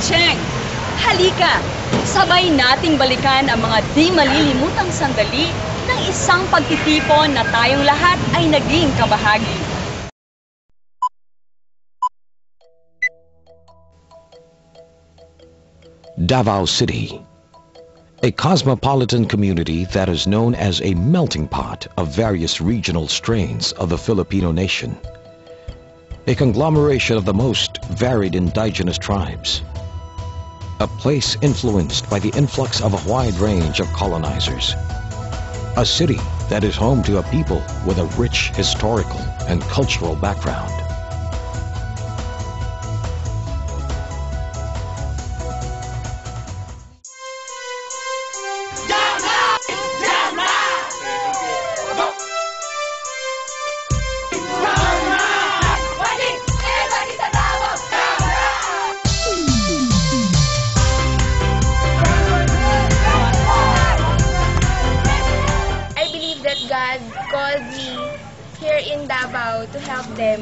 Cheng! Halika! Sabay nating balikan ang mga di malilimutang sandali ng isang pagtitipon na tayong lahat ay naging kabahagi. Davao City, a cosmopolitan community that is known as a melting pot of various regional strains of the Filipino nation, a conglomeration of the most varied indigenous tribes, a place influenced by the influx of a wide range of colonizers, a city that is home to a people with a rich historical and cultural background. God called me here in Davao to help them.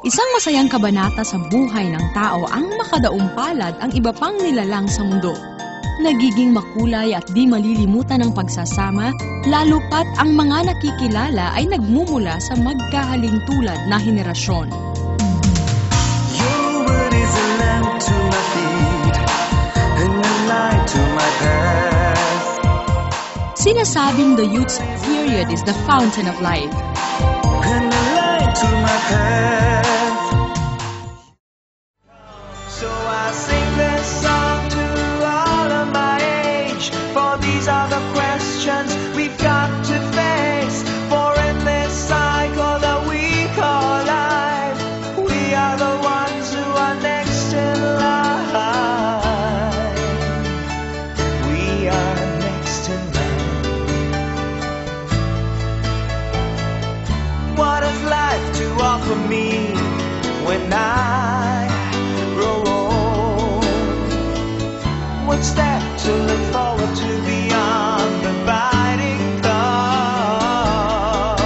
Isang masayang kabanata sa buhay ng tao ang makadaong palad ang iba pang nilalang sa mundo. Nagiging makulay at di malilimutan ang pagsasama, lalo pat ang mga nakikilala ay nagmumula sa magkahalintulad na henerasyon. Your word is a lamp to my feet and a light to my path. Sinasabing the youth's period is the fountain of life. And a light to my path. So I sing this song to all of my age, for these are the questions we've got to face. For in this cycle that we call life, we are the ones who are next in line. We are next in line. What has life to offer me when I grow old? One step to look forward to beyond the biting cold.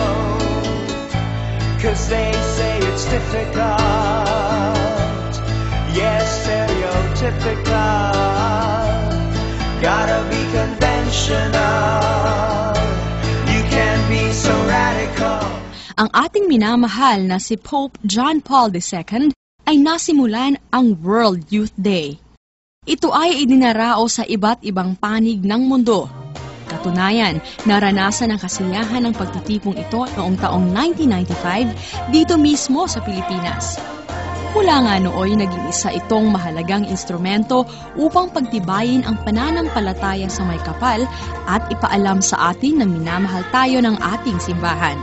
'Cause they say it's difficult, yes, stereotypical. Gotta be conventional, you can't be so radical. Ang ating minamahal na si Pope John Paul II ay nasimulan ang World Youth Day. Ito ay idinarao sa iba't ibang panig ng mundo. Katunayan, naranasan ang kasiyahan ng pagtitipong ito noong taong 1995 dito mismo sa Pilipinas. Mula nga nooy naging isa itong mahalagang instrumento upang pagtibayin ang pananampalataya sa may kapal at ipaalam sa atin na minamahal tayo ng ating simbahan.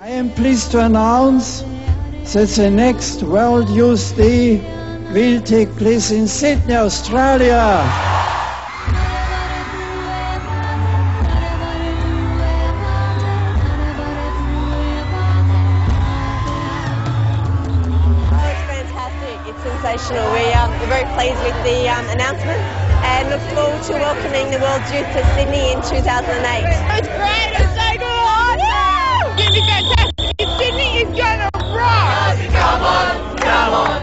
I am pleased to announce that the next World Youth Day will take place in Sydney, Australia. It's fantastic. It's sensational. We're very pleased with the announcement and look forward to welcoming the World Youth to Sydney in 2008. It's great. It's so good. It's going to be fantastic. Sydney is going to rock. Davao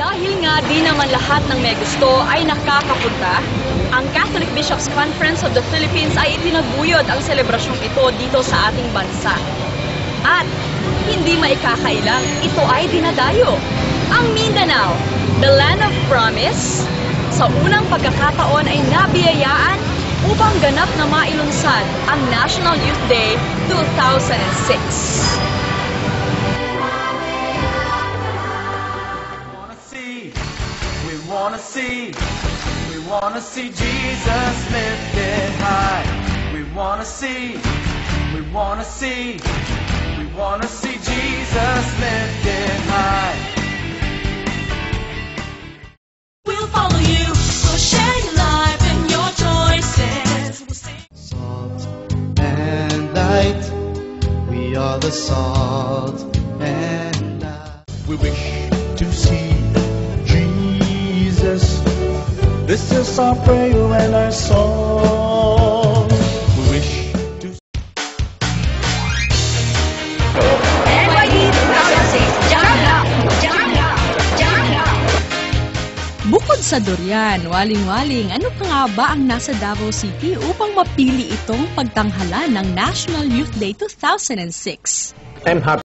Dahil nga di naman lahat ng may gusto ay nakakapunta, ang Catholic Bishops' Conference of the Philippines ay itinaguyod ang selebrasyong ito dito sa ating bansa. At hindi maikakailang, ito ay dinadayo. Ang Mindanao, the land of promise, sa unang pagkakataon ay nabiyayaan upang ganap na mailunsad ang National Youth Day 2006. We wanna see Jesus lifted high. We wanna see Jesus lifted high. We'll follow you. We'll share your life and your choices. Salt and light, we are the salt and light. We wish to see Jesus. This is our prayer and our song. We wish to Bukod sa durian, waling-waling, ano pa nga ba ang nasa Davao City upang mapili itong pagtanghalan ng National Youth Day 2006? I'm happy